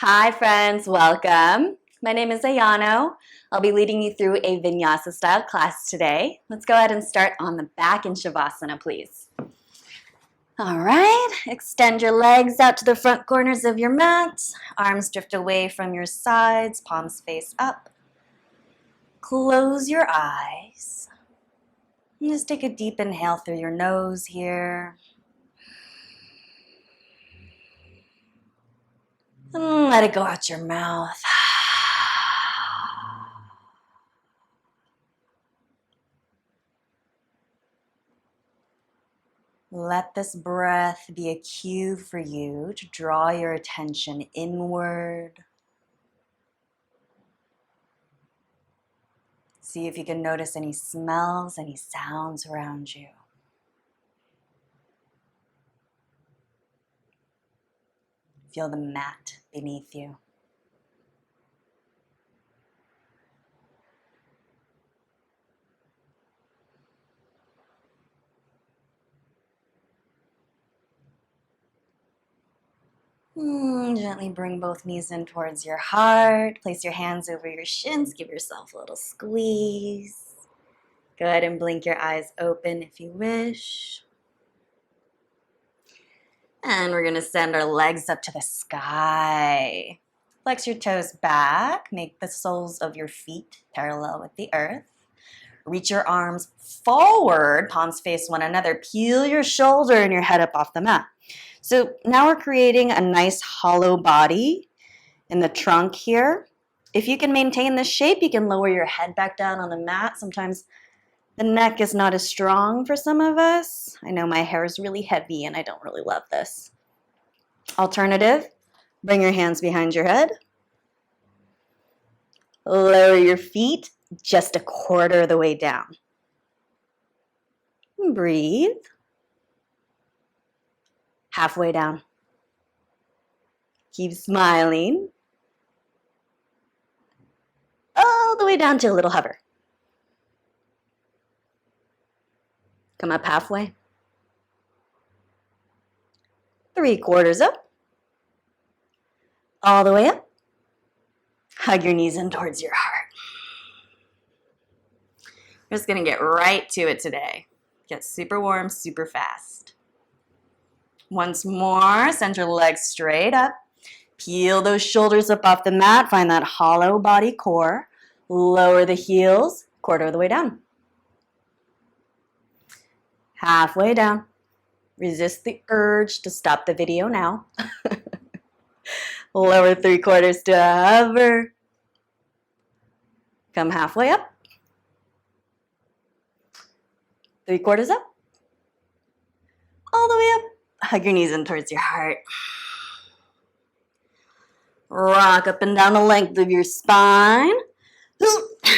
Hi friends, welcome. My name is Ayano. I'll be leading you through a Vinyasa style class today. Let's go ahead and start on the back in Shavasana, please. All right, extend your legs out to the front corners of your mat. Arms drift away from your sides, palms face up. Close your eyes. And just take a deep inhale through your nose here. And let it go out your mouth. Let this breath be a cue for you to draw your attention inward. See if you can notice any smells, any sounds around you. Feel the mat beneath you. Gently bring both knees in towards your heart. Place your hands over your shins. Give yourself a little squeeze. Go ahead and blink your eyes open if you wish. And we're going to send our legs up to the sky. Flex your toes back. Make the soles of your feet parallel with the earth. Reach your arms forward. Palms face one another. Peel your shoulder and your head up off the mat. So now we're creating a nice hollow body in the trunk here. If you can maintain this shape, you can lower your head back down on the mat. Sometimes the neck is not as strong for some of us. I know my hair is really heavy and I don't really love this. Alternative, bring your hands behind your head. Lower your feet just a quarter of the way down. Breathe. Halfway down. Keep smiling. All the way down to a little hover. Come up halfway. 3/4 up. All the way up. Hug your knees in towards your heart. We're just going to get right to it today. Get super warm, super fast. Once more, send your legs straight up. Peel those shoulders up off the mat. Find that hollow body core. Lower the heels, quarter of the way down. Halfway down. Resist the urge to stop the video now. Lower 3/4 to a hover. Come halfway up. 3/4 up. All the way up. Hug your knees in towards your heart. Rock up and down the length of your spine.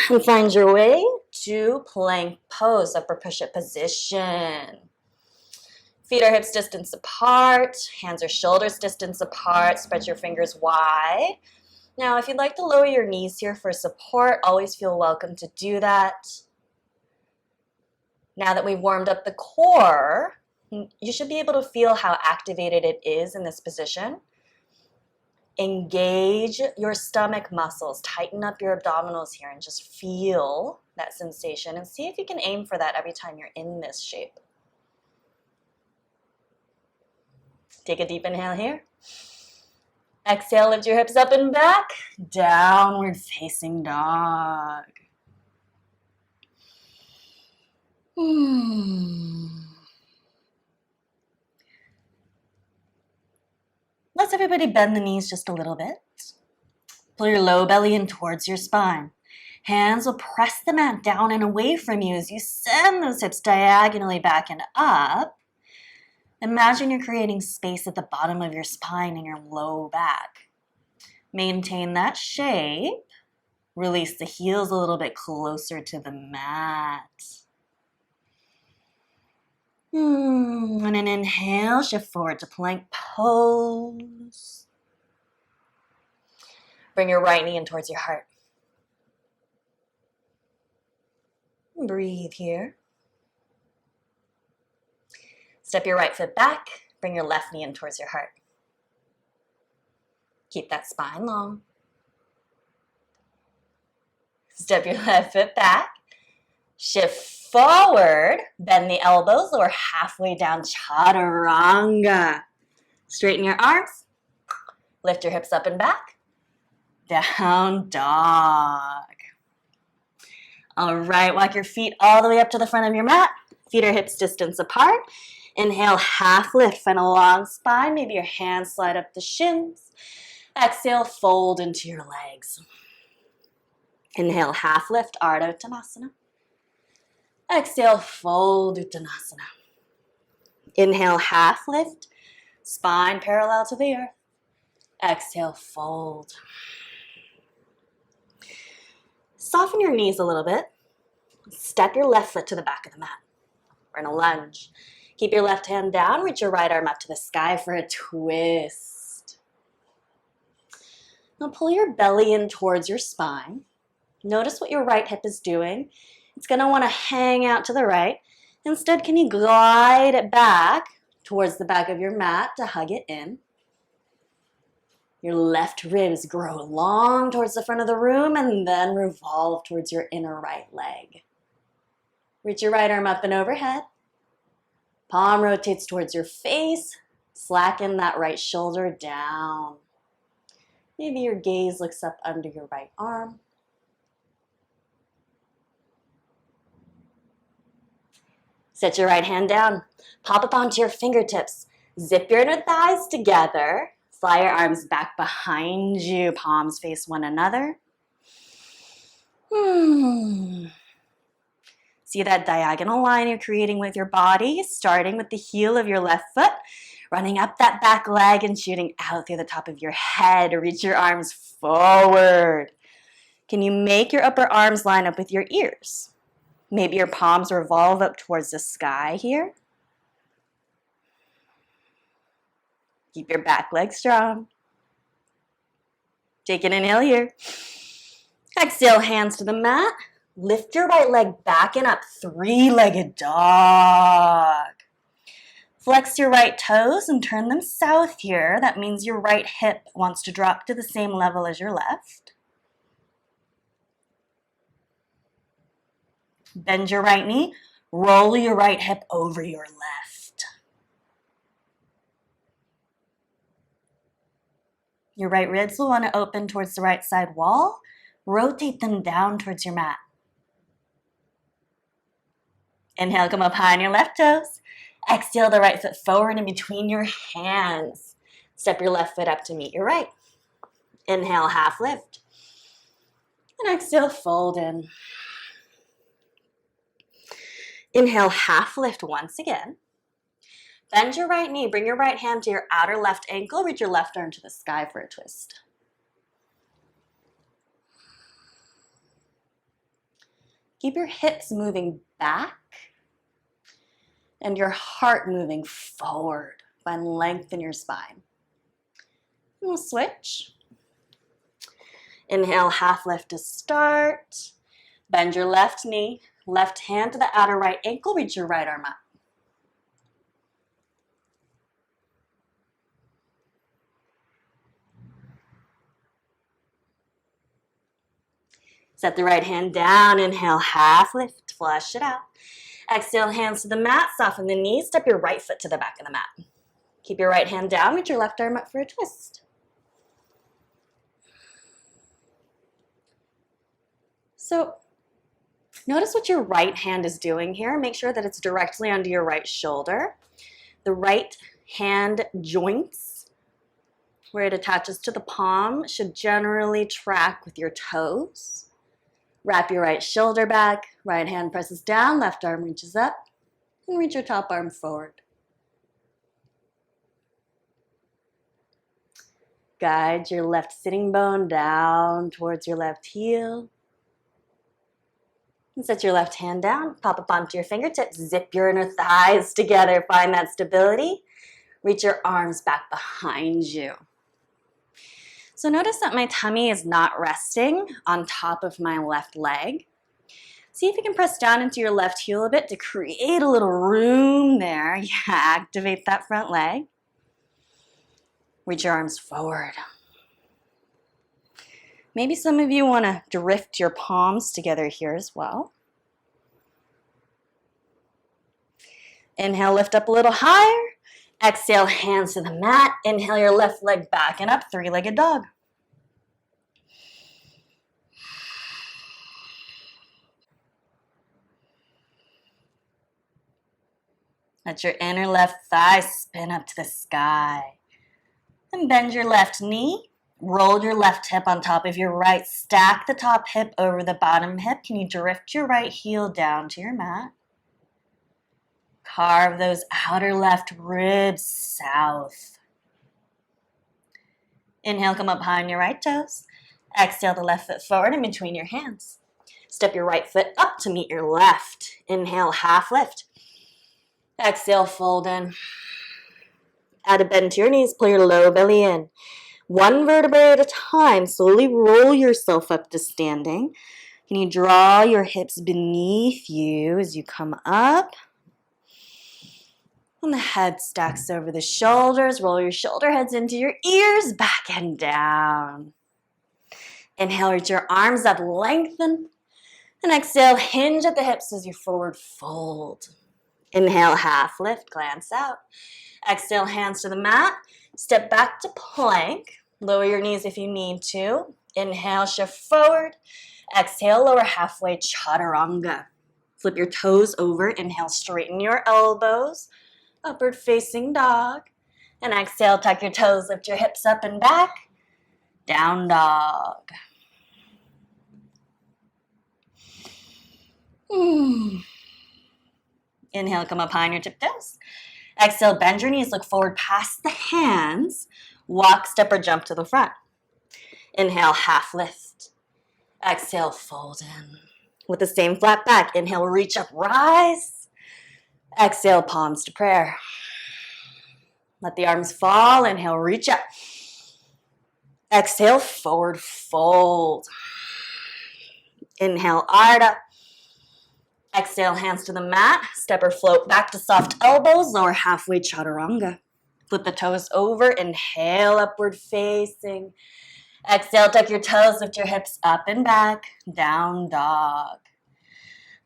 And find your way to plank pose, upper push-up position. Feet are hips distance apart. Hands are shoulders distance apart. Spread your fingers wide. Now, if you'd like to lower your knees here for support, always feel welcome to do that. Now that we've warmed up the core, you should be able to feel how activated it is in this position. Engage your stomach muscles. Tighten up your abdominals here and just feel that sensation and see if you can aim for that every time you're in this shape. Take a deep inhale here. Exhale, lift your hips up and back. Downward facing dog. Let's everybody bend the knees just a little bit. Pull your low belly in towards your spine. Hands will press the mat down and away from you as you send those hips diagonally back and up. Imagine you're creating space at the bottom of your spine and your low back. Maintain that shape. Release the heels a little bit closer to the mat. And an inhale, shift forward to plank pose. Bring your right knee in towards your heart. Breathe here. Step your right foot back. Bring your left knee in towards your heart. Keep that spine long. Step your left foot back. Shift forward. Bend the elbows, lower halfway down, chaturanga. Straighten your arms. Lift your hips up and back. Down dog. All right, walk your feet all the way up to the front of your mat. Feet are hips distance apart. Inhale, half lift, find a long spine. Maybe your hands slide up the shins. Exhale, fold into your legs. Inhale, half lift, Ardha Uttanasana. Exhale, fold Uttanasana. Inhale, half lift, spine parallel to the earth. Exhale, fold. Soften your knees a little bit. Step your left foot to the back of the mat. We're in a lunge. Keep your left hand down, reach your right arm up to the sky for a twist. Now pull your belly in towards your spine. Notice what your right hip is doing. It's going to want to hang out to the right. Instead, can you glide it back towards the back of your mat to hug it in? Your left ribs grow long towards the front of the room and then revolve towards your inner right leg. Reach your right arm up and overhead. Palm rotates towards your face. Slacken that right shoulder down. Maybe your gaze looks up under your right arm. Set your right hand down. Pop up onto your fingertips. Zip your inner thighs together. Fly your arms back behind you. Palms face one another. See that diagonal line you're creating with your body, starting with the heel of your left foot, running up that back leg and shooting out through the top of your head. Reach your arms forward. Can you make your upper arms line up with your ears? Maybe your palms revolve up towards the sky here. Keep your back leg strong. Take an inhale here. Exhale, hands to the mat. Lift your right leg back and up, three-legged dog. Flex your right toes and turn them south here. That means your right hip wants to drop to the same level as your left. Bend your right knee. Roll your right hip over your left. Your right ribs will want to open towards the right side wall. Rotate them down towards your mat. Inhale, come up high on your left toes. Exhale the right foot forward in between your hands. Step your left foot up to meet your right. Inhale, half lift. And exhale, fold in. Inhale, half lift once again. Bend your right knee. Bring your right hand to your outer left ankle. Reach your left arm to the sky for a twist. Keep your hips moving back and your heart moving forward. Find length in your spine. And we'll switch. Inhale, half lift to start. Bend your left knee, left hand to the outer right ankle. Reach your right arm up. Set the right hand down. Inhale, half lift, flush it out. Exhale, hands to the mat, soften the knees, step your right foot to the back of the mat. Keep your right hand down, reach your left arm up for a twist. So notice what your right hand is doing here. Make sure that it's directly under your right shoulder. The right hand joints, where it attaches to the palm, should generally track with your toes. Wrap your right shoulder back, right hand presses down, left arm reaches up, and reach your top arm forward. Guide your left sitting bone down towards your left heel. And set your left hand down, pop up onto your fingertips, zip your inner thighs together, find that stability. Reach your arms back behind you. So notice that my tummy is not resting on top of my left leg. See if you can press down into your left heel a bit to create a little room there. Yeah, activate that front leg. Reach your arms forward. Maybe some of you want to drift your palms together here as well. Inhale, lift up a little higher. Exhale, hands to the mat. Inhale your left leg back and up, three-legged dog. Let your inner left thigh spin up to the sky. And bend your left knee. Roll your left hip on top of your right. Stack the top hip over the bottom hip. Can you drift your right heel down to your mat? Carve those outer left ribs south. Inhale, come up high on your right toes. Exhale the left foot forward in between your hands. Step your right foot up to meet your left. Inhale, half lift. Exhale, fold in. Add a bend to your knees, pull your low belly in. One vertebrae at a time, slowly roll yourself up to standing. Can you draw your hips beneath you as you come up? And the head stacks over the shoulders. Roll your shoulder heads into your ears, back and down. Inhale, reach your arms up, lengthen. And exhale, hinge at the hips as you forward fold. Inhale, half lift, glance out. Exhale, hands to the mat. Step back to plank. Lower your knees if you need to. Inhale, shift forward. Exhale, lower halfway, chaturanga. Flip your toes over. Inhale, straighten your elbows. Upward facing dog. And exhale, tuck your toes, lift your hips up and back. Down dog. Inhale, come up high on your tiptoes. Exhale, bend your knees, look forward past the hands. Walk, step, or jump to the front. Inhale, half lift. Exhale, fold in. With the same flat back, inhale, reach up, rise. Exhale, palms to prayer. Let the arms fall. Inhale, reach up. Exhale, forward fold. Inhale, Ardha. Exhale, hands to the mat. Step or float back to soft elbows. Lower halfway, chaturanga. Flip the toes over. Inhale, upward facing. Exhale, tuck your toes. Lift your hips up and back. Down dog.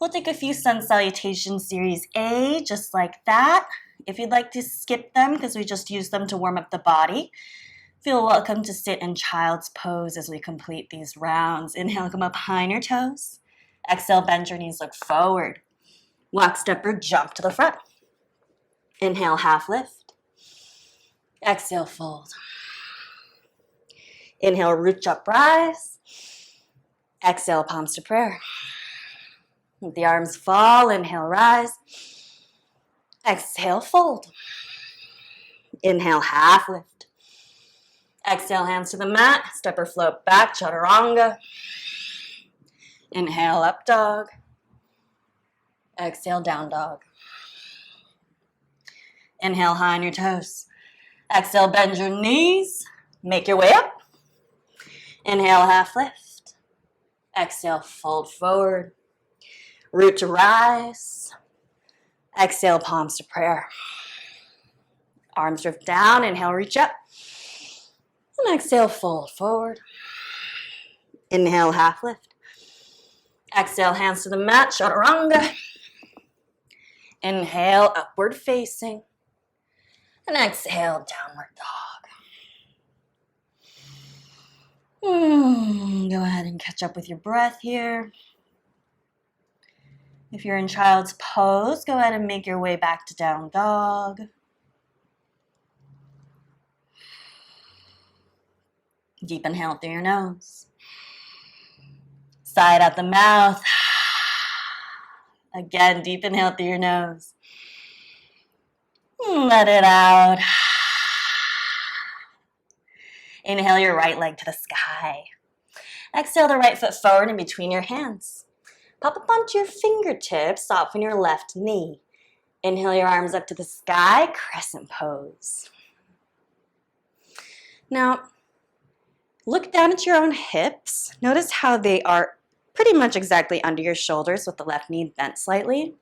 We'll take a few sun salutations, series A, just like that. If you'd like to skip them, because we just used them to warm up the body, feel welcome to sit in child's pose as we complete these rounds. Inhale, come up high on your toes. Exhale, bend your knees, look forward. Walk, step, or jump to the front. Inhale, half lift. Exhale, fold. Inhale, reach up, rise. Exhale, palms to prayer. Let the arms fall. Inhale, rise. Exhale, fold. Inhale, half lift. Exhale, hands to the mat. Step or float back, chaturanga. Inhale, up dog. Exhale, down dog. Inhale, high on your toes. Exhale, bend your knees. Make your way up. Inhale, half lift. Exhale, fold forward. Root to rise. Exhale, palms to prayer. Arms drift down. Inhale, reach up. And exhale, fold forward. Inhale, half lift. Exhale, hands to the mat, chaturanga. Inhale, upward facing. And exhale, downward dog. Go ahead and catch up with your breath here. If you're in child's pose, go ahead and make your way back to down dog. Deep inhale through your nose. Side out the mouth. Again, deep inhale through your nose. Let it out. Inhale your right leg to the sky. Exhale the right foot forward in between your hands. Pop up onto your fingertips, soften your left knee. Inhale your arms up to the sky, crescent pose. Now, look down at your own hips. Notice how they are pretty much exactly under your shoulders with the left knee bent slightly.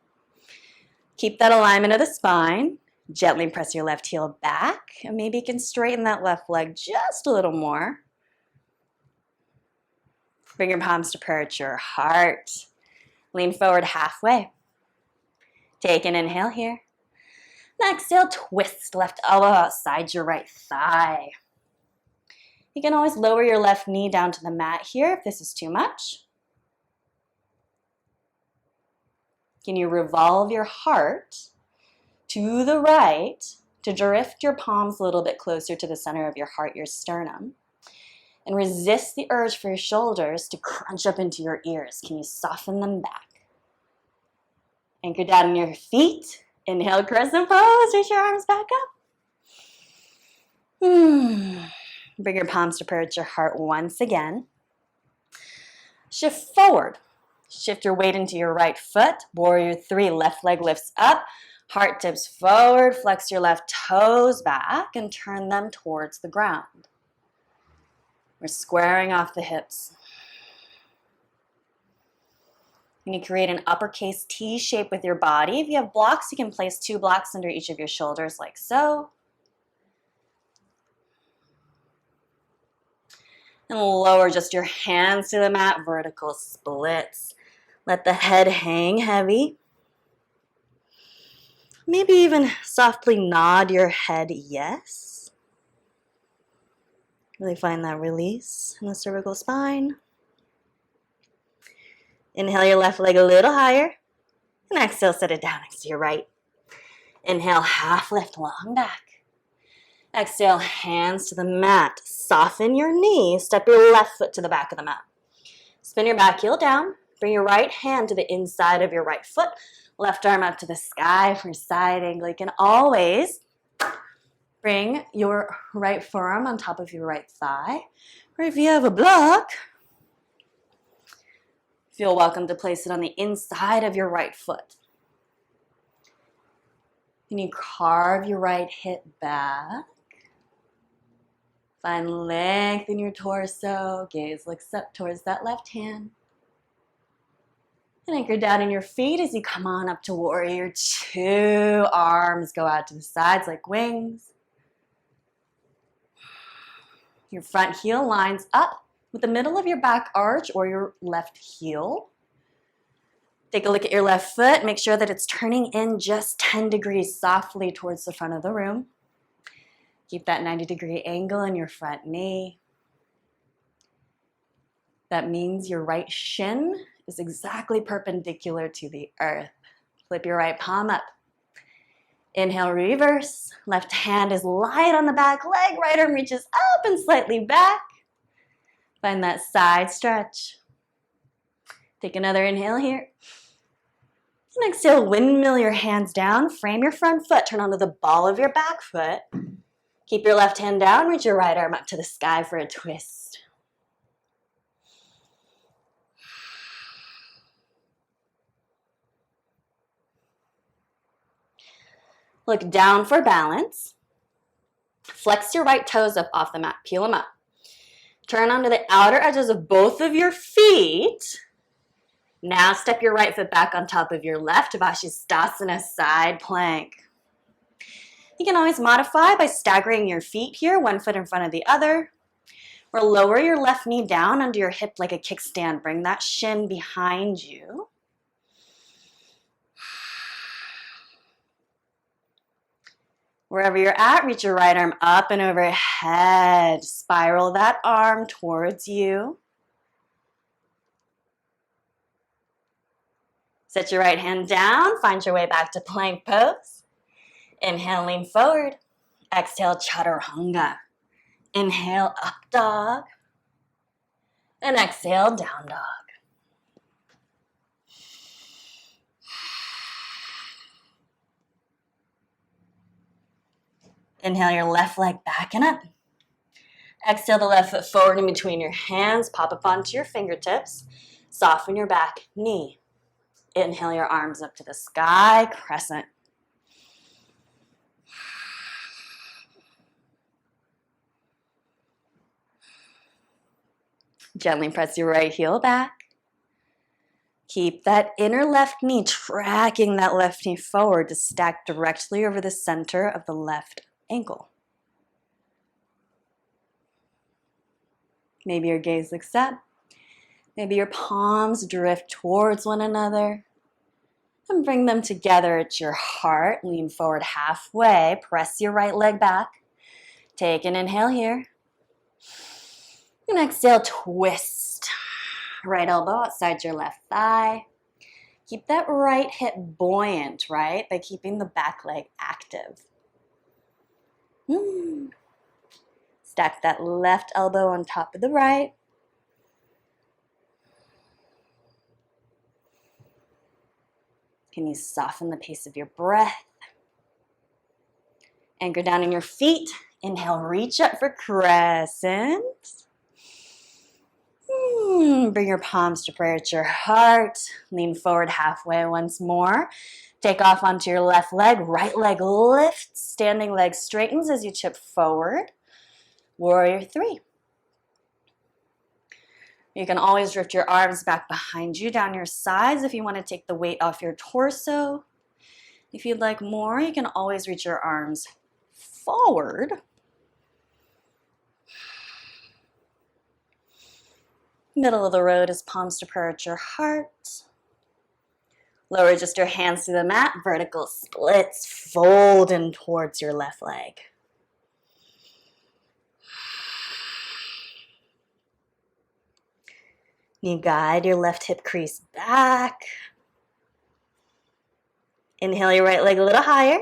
Keep that alignment of the spine. Gently press your left heel back, and maybe you can straighten that left leg just a little more. Bring your palms to prayer at your heart. Lean forward halfway. Take an inhale here. And exhale, twist left elbow outside your right thigh. You can always lower your left knee down to the mat here if this is too much. Can you revolve your heart to the right to drift your palms a little bit closer to the center of your heart, your sternum? And resist the urge for your shoulders to crunch up into your ears. Can you soften them back? Anchor down in your feet. Inhale, crescent pose. Reach your arms back up. Bring your palms to prayer at your heart once again. Shift forward. Shift your weight into your right foot. Warrior 3, left leg lifts up. Heart tips forward. Flex your left toes back and turn them towards the ground. We're squaring off the hips. You need to create an uppercase T shape with your body. If you have blocks, you can place 2 blocks under each of your shoulders like so. And lower just your hands to the mat, vertical splits. Let the head hang heavy. Maybe even softly nod your head yes. Really find that release in the cervical spine. Inhale your left leg a little higher. And exhale, set it down next to your right. Inhale, half lift, long back. Exhale, hands to the mat. Soften your knee. Step your left foot to the back of the mat. Spin your back heel down. Bring your right hand to the inside of your right foot. Left arm up to the sky for side angle. You can always bring your right forearm on top of your right thigh. Or if you have a block, feel welcome to place it on the inside of your right foot. Can you carve your right hip back? Find length in your torso. Gaze looks up towards that left hand. And anchor down in your feet as you come on up to warrior 2. Arms go out to the sides like wings. Your front heel lines up with the middle of your back arch or your left heel. Take a look at your left foot. Make sure that it's turning in just 10 degrees softly towards the front of the room. Keep that 90-degree angle in your front knee. That means your right shin is exactly perpendicular to the earth. Flip your right palm up. Inhale, reverse. Left hand is light on the back leg. Right arm reaches up and slightly back. Find that side stretch. Take another inhale here. And exhale, windmill your hands down. Frame your front foot. Turn onto the ball of your back foot. Keep your left hand down. Reach your right arm up to the sky for a twist. Look down for balance. Flex your right toes up off the mat. Peel them up. Turn onto the outer edges of both of your feet. Now step your right foot back on top of your left. Vashisthasana, side plank. You can always modify by staggering your feet here, one foot in front of the other. Or lower your left knee down under your hip like a kickstand. Bring that shin behind you. Wherever you're at, reach your right arm up and overhead. Spiral that arm towards you. Set your right hand down. Find your way back to plank pose. Inhale, lean forward. Exhale, chaturanga. Inhale, up dog. And exhale, down dog. Inhale your left leg back and up. Exhale the left foot forward in between your hands. Pop up onto your fingertips. Soften your back knee. Inhale your arms up to the sky, crescent. Gently press your right heel back. Keep that inner left knee tracking that left knee forward to stack directly over the center of the left ankle. Maybe your gaze looks up. Maybe your palms drift towards one another. And bring them together at your heart. Lean forward halfway. Press your right leg back. Take an inhale here. And exhale, twist. Right elbow outside your left thigh. Keep that right hip buoyant, right? By keeping the back leg active. Stack that left elbow on top of the right. Can you soften the pace of your breath? Anchor down in your feet. Inhale, reach up for crescent. Bring your palms to prayer at your heart. Lean forward halfway once more. Take off onto your left leg. Right leg lifts. Standing leg straightens as you tip forward. Warrior 3. You can always drift your arms back behind you, down your sides if you want to take the weight off your torso. If you'd like more, you can always reach your arms forward. Middle of the road is palms to prayer at your heart. Lower just your hands to the mat. Vertical splits. Fold in towards your left leg. You guide your left hip crease back. Inhale your right leg a little higher.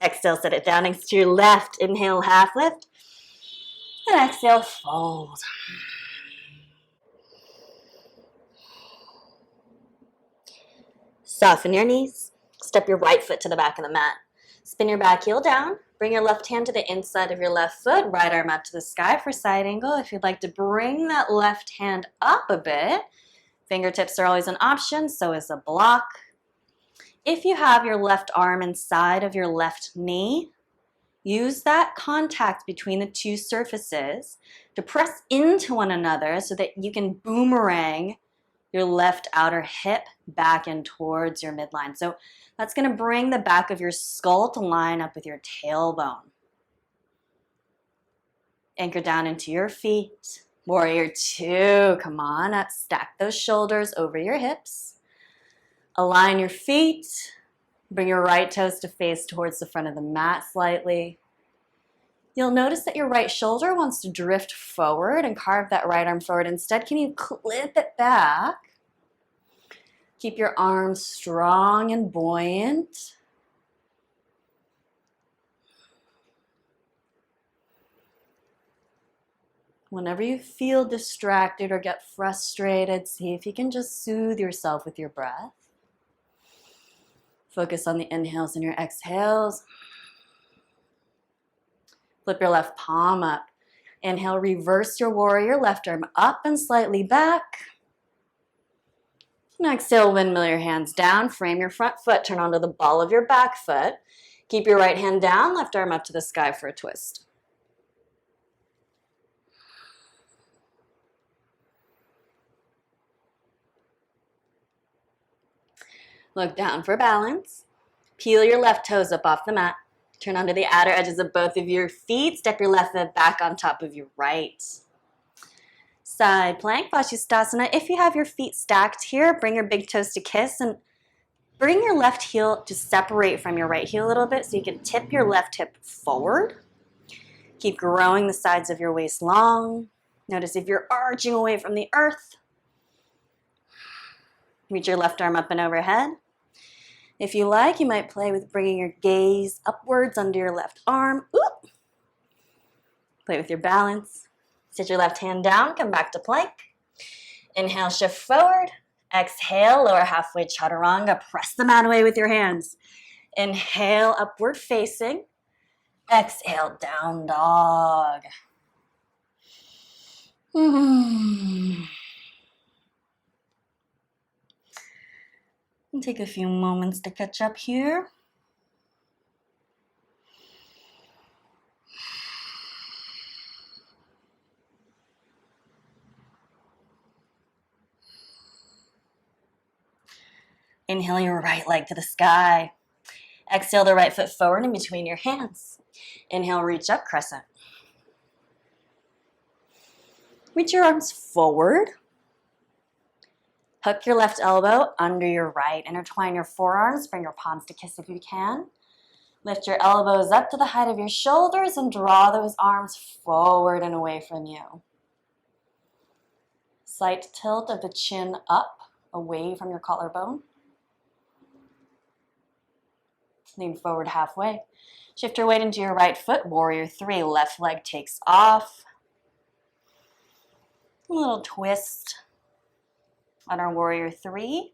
Exhale, set it down next to your left. Inhale, half lift. And exhale, fold. Soften your knees. Step your right foot to the back of the mat. Spin your back heel down. Bring your left hand to the inside of your left foot. Right arm up to the sky for side angle. If you'd like to bring that left hand up a bit, fingertips are always an option, so is a block. If you have your left arm inside of your left knee, use that contact between the two surfaces to press into one another so that you can boomerang your left outer hip back and towards your midline. So that's going to bring the back of your skull to line up with your tailbone. Anchor down into your feet. Warrior 2, come on up. Stack those shoulders over your hips. Align your feet. Bring your right toes to face towards the front of the mat slightly. You'll notice that your right shoulder wants to drift forward and carve that right arm forward. Instead, can you clip it back? Keep your arms strong and buoyant. Whenever you feel distracted or get frustrated, see if you can just soothe yourself with your breath. Focus on the inhales and your exhales. Flip your left palm up. Inhale, reverse your warrior, left arm up and slightly back. And exhale, windmill your hands down. Frame your front foot, turn onto the ball of your back foot. Keep your right hand down, left arm up to the sky for a twist. Look down for balance. Peel your left toes up off the mat. Turn onto the outer edges of both of your feet. Step your left foot back on top of your right. Side plank, Vashisthasana. If you have your feet stacked here, bring your big toes to kiss and bring your left heel to separate from your right heel a little bit so you can tip your left hip forward. Keep growing the sides of your waist long. Notice if you're arching away from the earth. Reach your left arm up and overhead. If you like, you might play with bringing your gaze upwards under your left arm. Oop. Play with your balance. Sit your left hand down, come back to plank. Inhale, shift forward. Exhale, lower halfway chaturanga. Press the mat away with your hands. Inhale, upward facing. Exhale, down dog. And take a few moments to catch up here. Inhale your right leg to the sky. Exhale the right foot forward in between your hands. Inhale, reach up, crescent. Reach your arms forward. Hook your left elbow under your right. Intertwine your forearms, bring your palms to kiss if you can. Lift your elbows up to the height of your shoulders and draw those arms forward and away from you. Slight tilt of the chin up, away from your collarbone. Lean forward halfway. Shift your weight into your right foot, warrior three. Left leg takes off. A little twist on our warrior three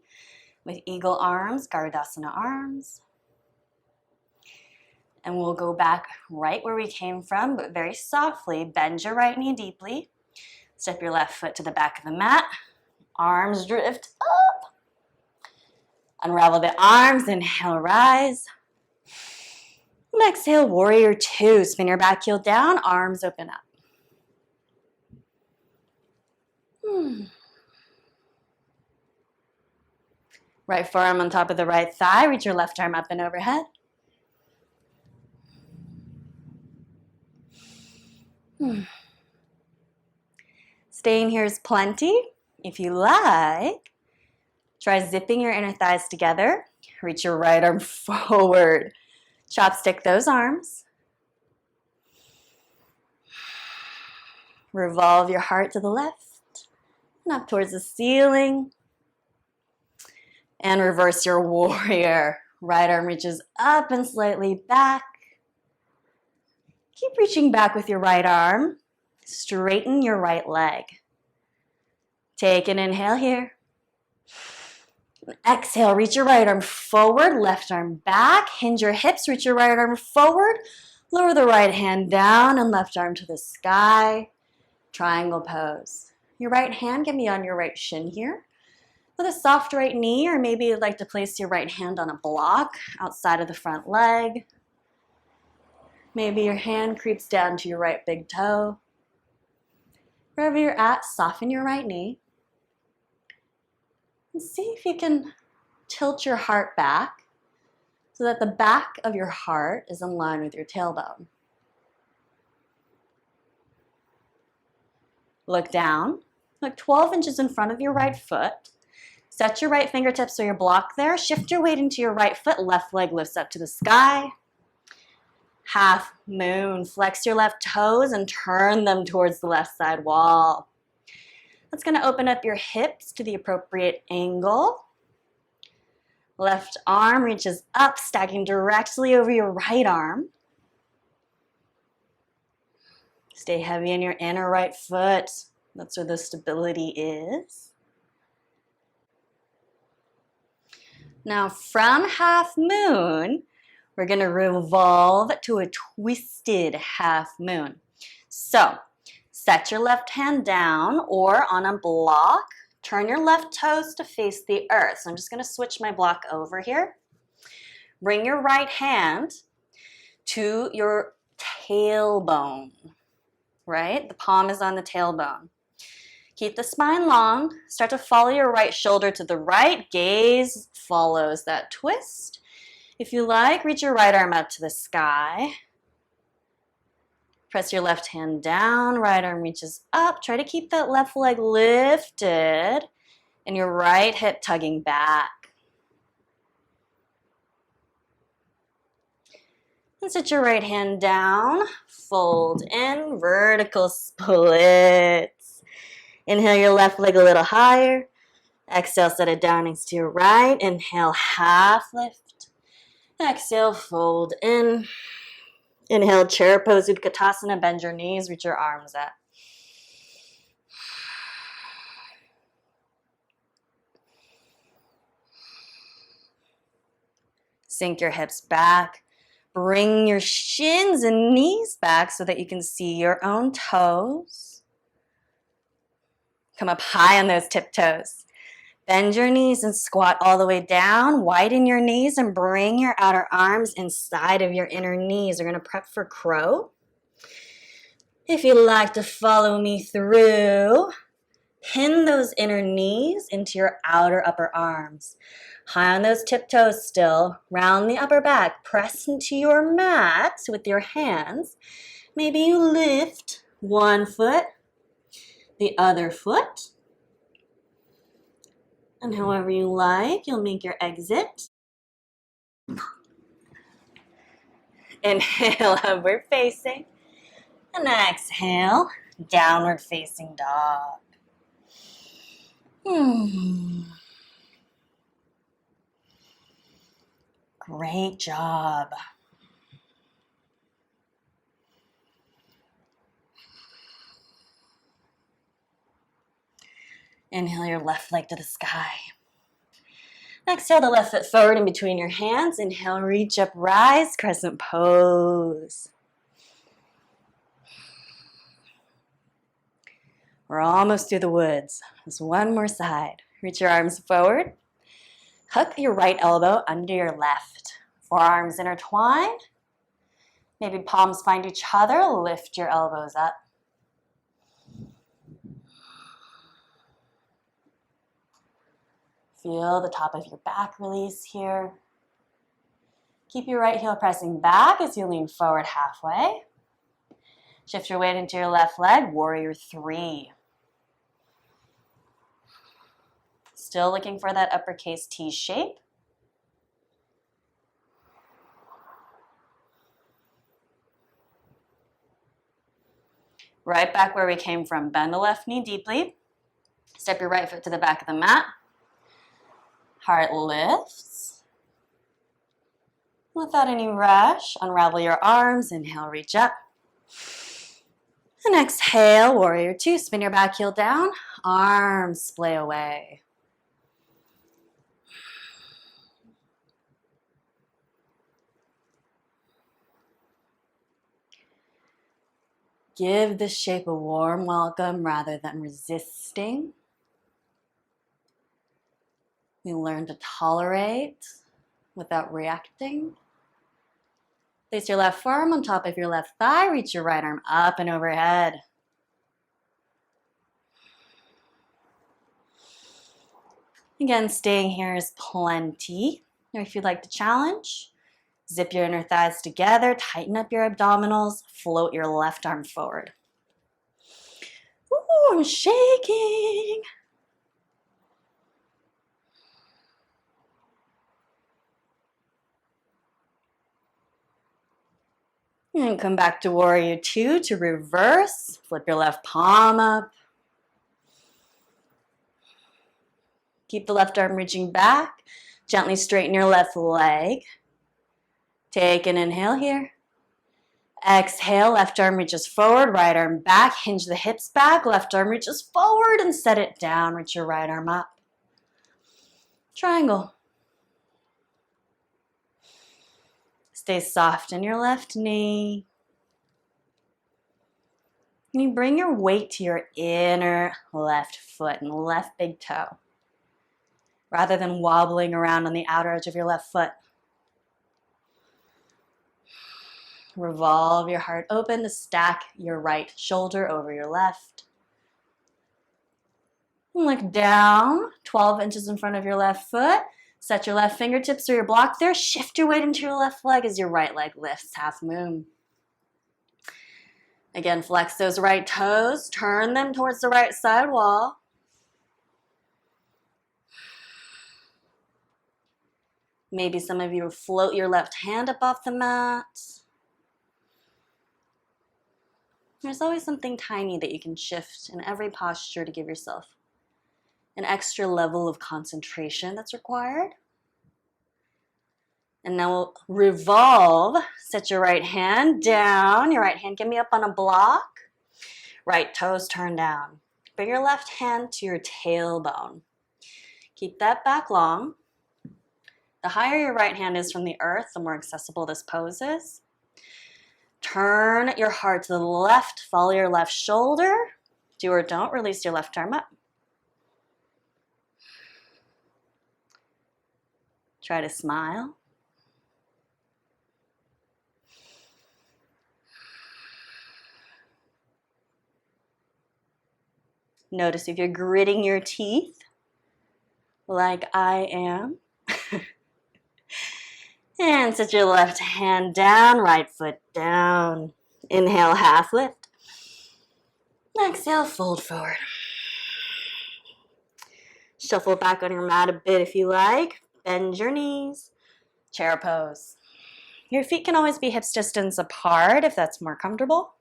with eagle arms, Garudasana arms. And we'll go back right where we came from, but very softly. Bend your right knee deeply. Step your left foot to the back of the mat. Arms drift up. Unravel the arms. Inhale, rise. And exhale, warrior two. Spin your back heel down. Arms open up. Right forearm on top of the right thigh. Reach your left arm up and overhead. Staying here is plenty. If you like, try zipping your inner thighs together. Reach your right arm forward. Chopstick those arms. Revolve your heart to the left and up towards the ceiling. And reverse your warrior. Right arm reaches up and slightly back. Keep reaching back with your right arm. Straighten your right leg. Take an inhale here. Exhale, reach your right arm forward, left arm back. Hinge your hips, reach your right arm forward. Lower the right hand down and left arm to the sky. Triangle pose. Your right hand can be on your right shin here. With a soft right knee, or maybe you'd like to place your right hand on a block outside of the front leg. Maybe your hand creeps down to your right big toe. Wherever you're at, soften your right knee. And see if you can tilt your heart back so that the back of your heart is in line with your tailbone. Look down. Look 12 inches in front of your right foot. Set your right fingertips so you're blocked there. Shift your weight into your right foot. Left leg lifts up to the sky. Half moon. Flex your left toes and turn them towards the left side wall. That's going to open up your hips to the appropriate angle. Left arm reaches up, stacking directly over your right arm. Stay heavy in your inner right foot. That's where the stability is. Now from half moon, we're going to revolve to a twisted half moon. So set your left hand down or on a block. Turn your left toes to face the earth. So I'm just going to switch my block over here. Bring your right hand to your tailbone, right? The palm is on the tailbone. Keep the spine long. Start to follow your right shoulder to the right. Gaze follows that twist. If you like, reach your right arm up to the sky. Press your left hand down. Right arm reaches up. Try to keep that left leg lifted and your right hip tugging back. And sit your right hand down. Fold in, vertical splits. Inhale your left leg a little higher. Exhale, set it down next to your right. Inhale, half lift. Exhale, fold in. Inhale, chair pose, Utkatasana. Bend your knees, reach your arms up. Sink your hips back. Bring your shins and knees back so that you can see your own toes. Come up high on those tiptoes. Bend your knees and squat all the way down. Widen your knees and bring your outer arms inside of your inner knees. We're going to prep for crow. If you'd like to follow me through, pin those inner knees into your outer upper arms. High on those tiptoes still. Round the upper back. Press into your mat with your hands. Maybe you lift one foot, the other foot, And however you like, you'll make your exit. Inhale, upward facing. And exhale, downward facing dog. Great job. Inhale your left leg to the sky. Exhale the left foot forward in between your hands. Inhale, reach up, rise, crescent pose. We're almost through the woods. Just one more side. Reach your arms forward. Hook your right elbow under your left. Forearms intertwine. Maybe palms find each other. Lift your elbows up. Feel the top of your back release here. Keep your right heel pressing back as you lean forward halfway. Shift your weight into your left leg, warrior three. Still looking for that uppercase T shape. Right back where we came from. Bend the left knee deeply. Step your right foot to the back of the mat. Heart lifts. Without any rush, unravel your arms. Inhale, reach up. And exhale, warrior two. Spin your back heel down. Arms splay away. Give this shape a warm welcome rather than resisting. We learn to tolerate without reacting. Place your left forearm on top of your left thigh. Reach your right arm up and overhead. Again, staying here is plenty. Or if you'd like to challenge, zip your inner thighs together, tighten up your abdominals, float your left arm forward. Ooh, I'm shaking. And come back to warrior two to reverse. Flip your left palm up. Keep the left arm reaching back. Gently straighten your left leg. Take an inhale here. Exhale, left arm reaches forward, right arm back. Hinge the hips back. Left arm reaches forward and set it down. Reach your right arm up. Triangle. Stay soft in your left knee. And you bring your weight to your inner left foot and left big toe, rather than wobbling around on the outer edge of your left foot. Revolve your heart open to stack your right shoulder over your left. And look down, 12 inches in front of your left foot. Set your left fingertips or your block there. Shift your weight into your left leg as your right leg lifts, half moon. Again, flex those right toes. Turn them towards the right side wall. Maybe some of you float your left hand up off the mat. There's always something tiny that you can shift in every posture to give yourself an extra level of concentration that's required. And now we'll revolve. Set your right hand down. Your right hand can be up on a block. Right toes turn down. Bring your left hand to your tailbone. Keep that back long. The higher your right hand is from the earth, the more accessible this pose is. Turn your heart to the left. Follow your left shoulder. Do or don't release your left arm up. Try to smile. Notice if you're gritting your teeth like I am. And set your left hand down, right foot down. Inhale, half lift. Exhale, fold forward. Shuffle back on your mat a bit if you like. Bend your knees. Chair pose. Your feet can always be hips distance apart if that's more comfortable.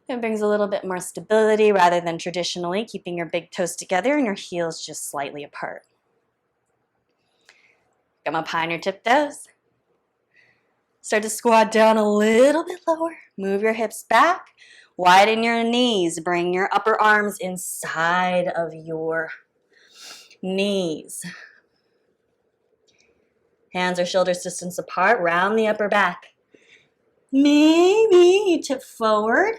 It brings a little bit more stability rather than traditionally keeping your big toes together and your heels just slightly apart. Come up high on your tiptoes. Start to squat down a little bit lower. Move your hips back. Widen your knees. Bring your upper arms inside of your knees. Hands or shoulders distance apart. Round the upper back. Maybe you tip forward.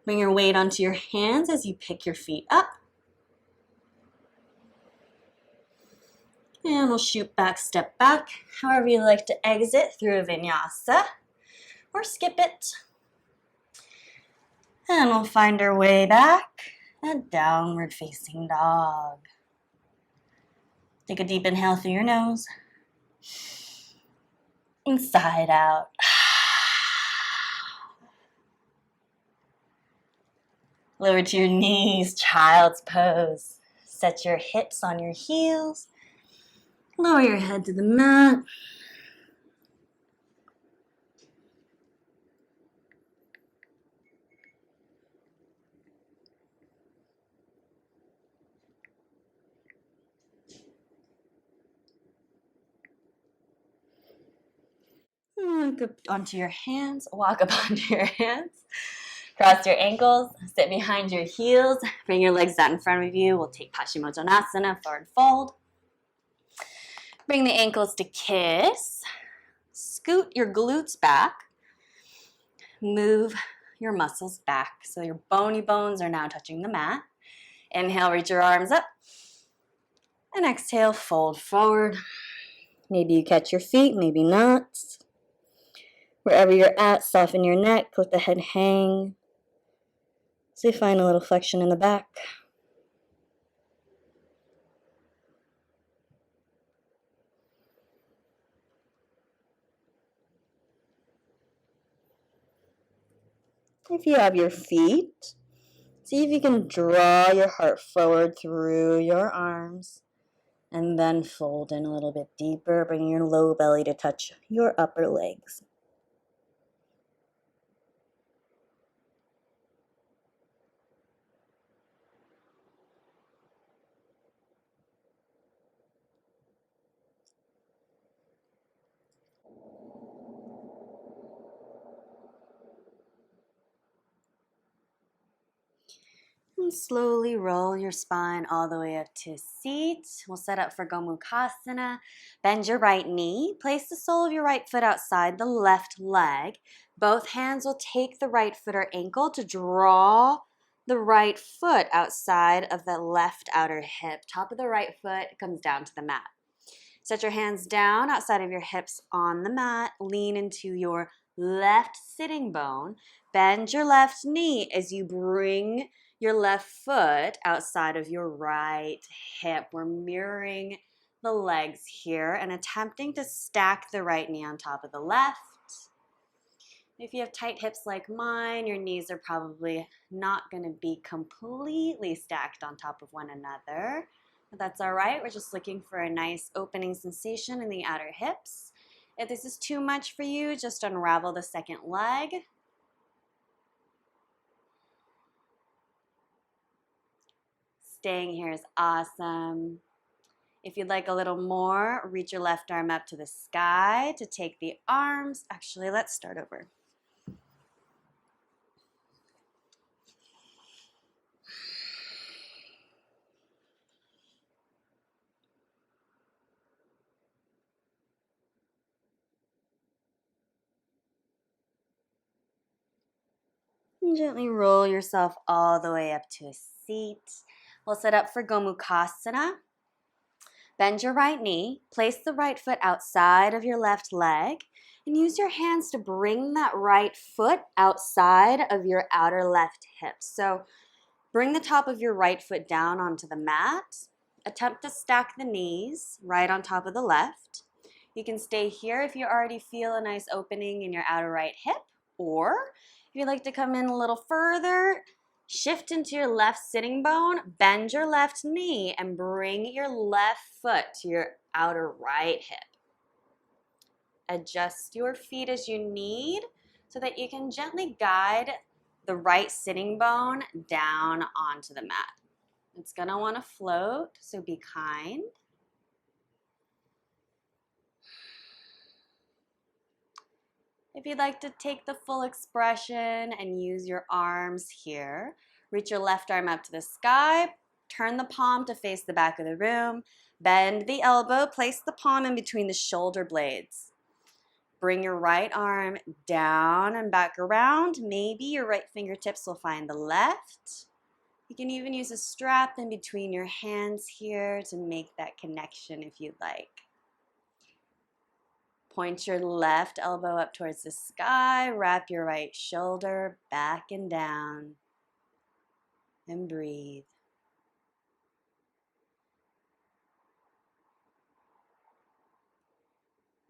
Bring your weight onto your hands as you pick your feet up. And we'll shoot back, step back. However you like to exit through a vinyasa or skip it. And we'll find our way back, a downward facing dog. Take a deep inhale through your nose. Inside out. Lower to your knees, child's pose. Set your hips on your heels. Lower your head to the mat. Walk up onto your hands. Walk up onto your hands. Cross your ankles. Sit behind your heels. Bring your legs out in front of you. We'll take Paschimottanasana, forward fold. Bring the ankles to kiss. Scoot your glutes back. Move your muscles back so your bony bones are now touching the mat. Inhale, reach your arms up. And exhale, fold forward. Maybe you catch your feet, maybe not. Wherever you're at, soften your neck, let the head hang. So you find a little flexion in the back. If you have your feet, see if you can draw your heart forward through your arms and then fold in a little bit deeper, bringing your low belly to touch your upper legs. And slowly roll your spine all the way up to seat. We'll set up for Gomukhasana. Bend your right knee. Place the sole of your right foot outside the left leg. Both hands will take the right foot or ankle to draw the right foot outside of the left outer hip. Top of the right foot comes down to the mat. Set your hands down outside of your hips on the mat. Lean into your left sitting bone. Bend your left knee as you bring your left foot outside of your right hip. We're mirroring the legs here and attempting to stack the right knee on top of the left. If you have tight hips like mine, your knees are probably not going to be completely stacked on top of one another. But that's all right. We're just looking for a nice opening sensation in the outer hips. If this is too much for you, just unravel the second leg. Staying here is awesome. If you'd like a little more, reach your left arm up to the sky to take the arms. Actually, let's start over. And gently roll yourself all the way up to a seat. We'll set up for Gomukhasana. Bend your right knee, place the right foot outside of your left leg, and use your hands to bring that right foot outside of your outer left hip. So bring the top of your right foot down onto the mat. Attempt to stack the knees right on top of the left. You can stay here if you already feel a nice opening in your outer right hip, or if you'd like to come in a little further, Shift into your left sitting bone, bend your left knee, and bring your left foot to your outer right hip. Adjust your feet as you need so that you can gently guide the right sitting bone down onto the mat. It's going to want to float, so be kind. If you'd like to take the full expression and use your arms here, reach your left arm up to the sky, turn the palm to face the back of the room, bend the elbow, place the palm in between the shoulder blades. Bring your right arm down and back around. Maybe your right fingertips will find the left. You can even use a strap in between your hands here to make that connection if you'd like. Point your left elbow up towards the sky, wrap your right shoulder back and down, and breathe.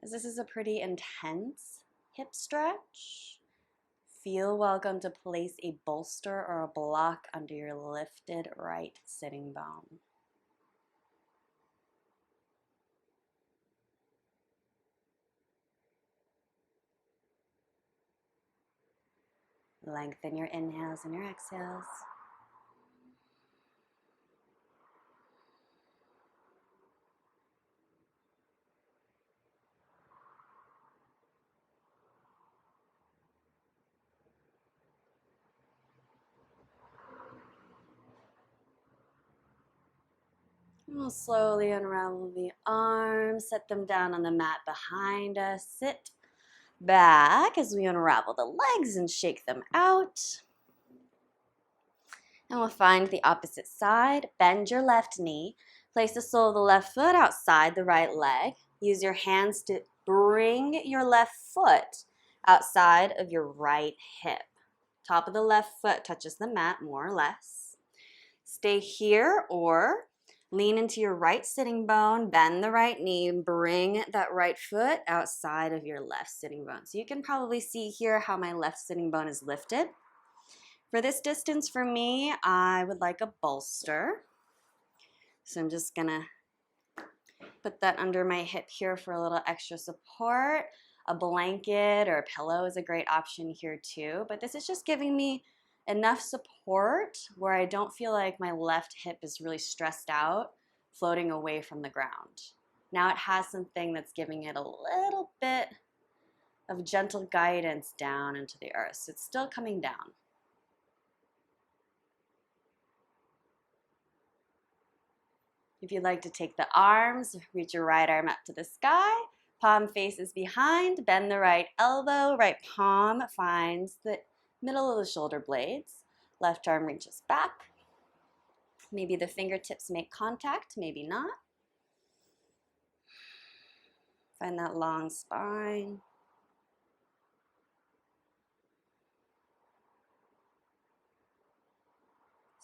As this is a pretty intense hip stretch, feel welcome to place a bolster or a block under your lifted right sitting bone. Lengthen your inhales and your exhales. We'll slowly unravel the arms, set them down on the mat behind us. Sit back as we unravel the legs and shake them out. And we'll find the opposite side. Bend your left knee. Place the sole of the left foot outside the right leg. Use your hands to bring your left foot outside of your right hip. Top of the left foot touches the mat, more or less. Stay here or lean into your right sitting bone, bend the right knee, and bring that right foot outside of your left sitting bone. So you can probably see here how my left sitting bone is lifted. For this distance for me, I would like a bolster. So I'm just gonna put that under my hip here for a little extra support. A blanket or a pillow is a great option here too, but this is just giving me enough support where I don't feel like my left hip is really stressed out, floating away from the ground. Now it has something that's giving it a little bit of gentle guidance down into the earth. So it's still coming down. If you'd like to take the arms, reach your right arm up to the sky, palm faces behind, bend the right elbow, right palm finds the middle of the shoulder blades, left arm reaches back. Maybe the fingertips make contact, maybe not. Find that long spine.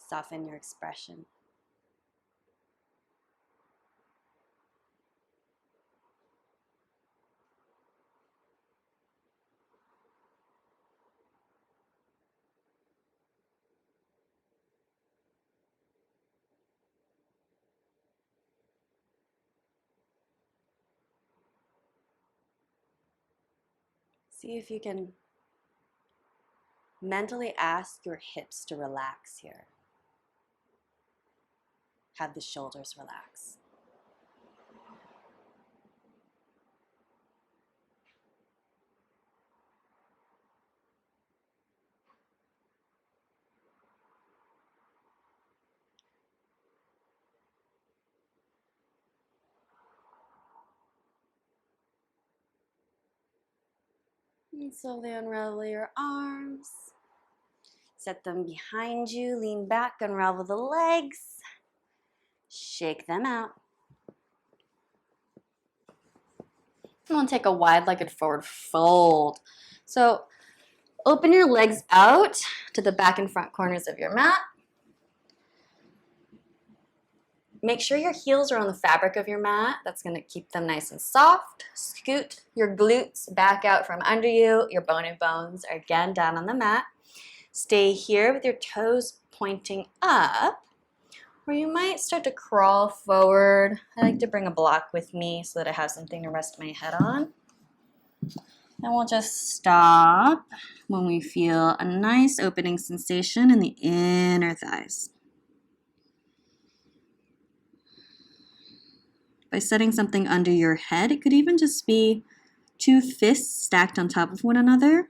Soften your expression. See if you can mentally ask your hips to relax here. Have the shoulders relax. And slowly unravel your arms. Set them behind you, lean back, unravel the legs. Shake them out. And we'll take a wide-legged forward fold. So open your legs out to the back and front corners of your mat. Make sure your heels are on the fabric of your mat. That's going to keep them nice and soft. Scoot your glutes back out from under you. Your bony bones are again down on the mat. Stay here with your toes pointing up, or you might start to crawl forward. I like to bring a block with me so that I have something to rest my head on. And we'll just stop when we feel a nice opening sensation in the inner thighs. By setting something under your head, it could even just be 2 fists stacked on top of one another.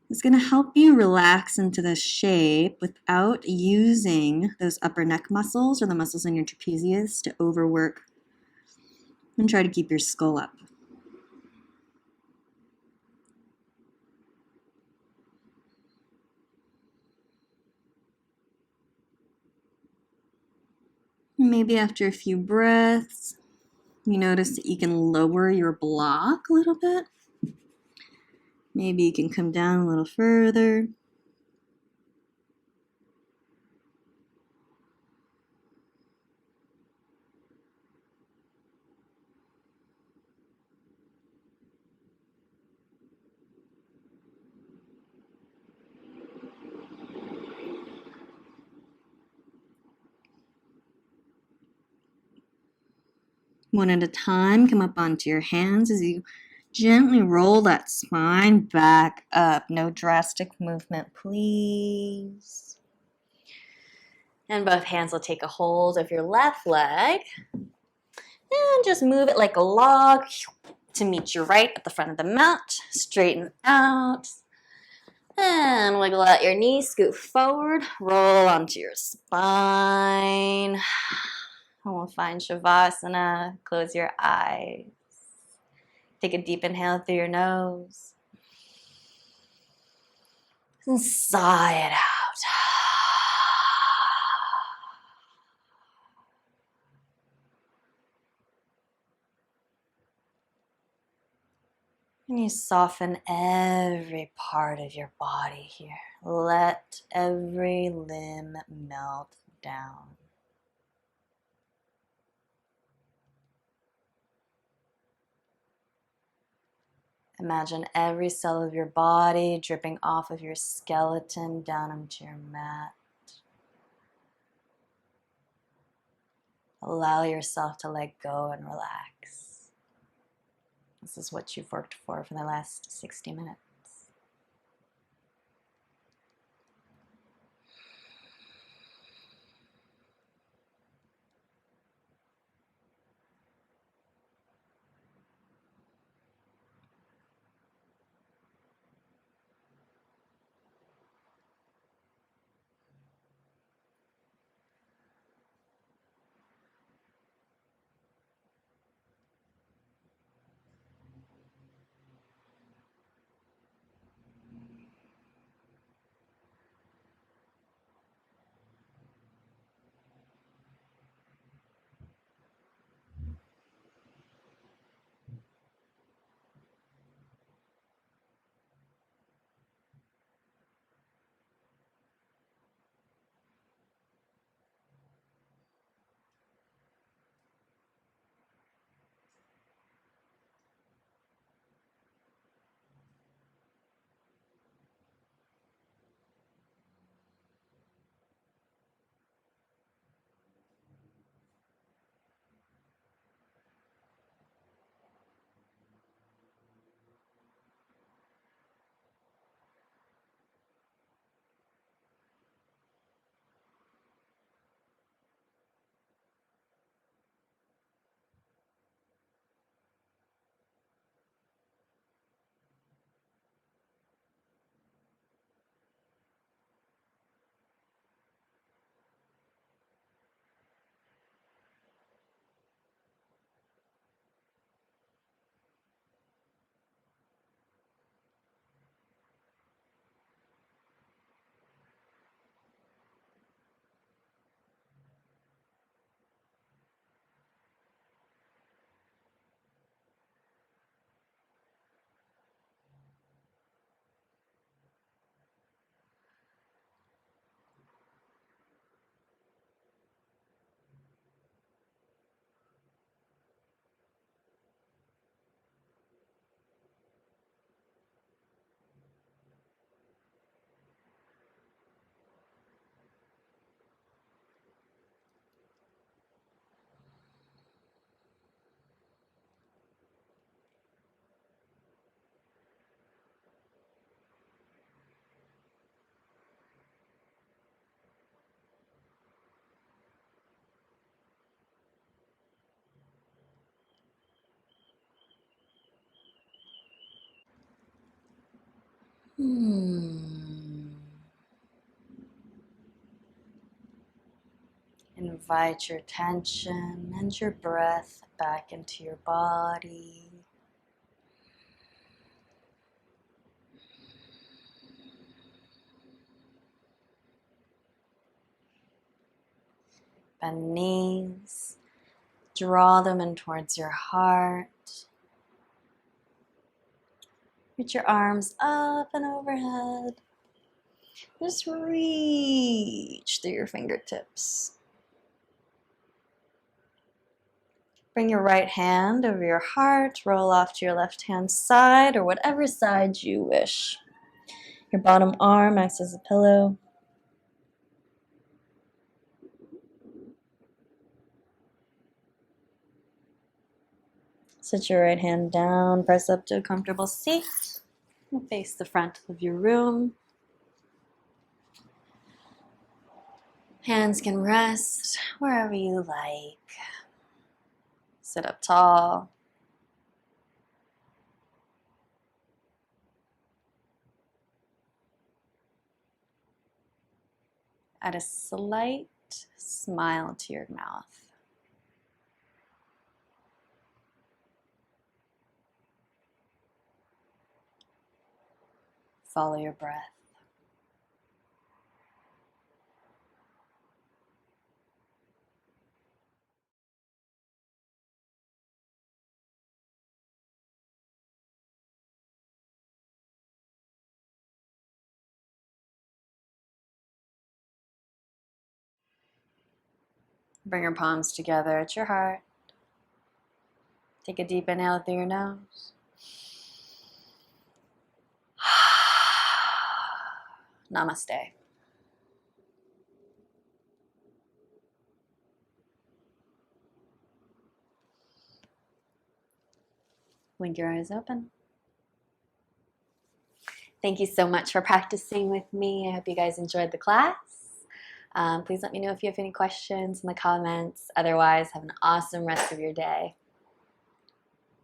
It's going to help you relax into the shape without using those upper neck muscles or the muscles in your trapezius to overwork and try to keep your skull up. Maybe after a few breaths, you notice that you can lower your block a little bit. Maybe you can come down a little further. One at a time, come up onto your hands as you gently roll that spine back up. No drastic movement, please. And both hands will take a hold of your left leg. And just move it like a log to meet your right at the front of the mat. Straighten out. And wiggle out your knees, scoot forward, roll onto your spine. And we'll find Shavasana. Close your eyes. Take a deep inhale through your nose. And sigh it out. And you soften every part of your body here. Let every limb melt down. Imagine every cell of your body dripping off of your skeleton down onto your mat. Allow yourself to let go and relax. This is what you've worked for the last 60 minutes. Invite your attention and your breath back into your body. Bend knees, draw them in towards your heart. Reach your arms up and overhead. Just reach through your fingertips. Bring your right hand over your heart, roll off to your left hand side or whatever side you wish. Your bottom arm acts as a pillow. Sit your right hand down, press up to a comfortable seat, and face the front of your room. Hands can rest wherever you like. Sit up tall. Add a slight smile to your mouth. Follow your breath. Bring your palms together at your heart. Take a deep inhale through your nose. Namaste. Blink your eyes open. Thank you so much for practicing with me. I hope you guys enjoyed the class. Please let me know if you have any questions in the comments. Otherwise, have an awesome rest of your day.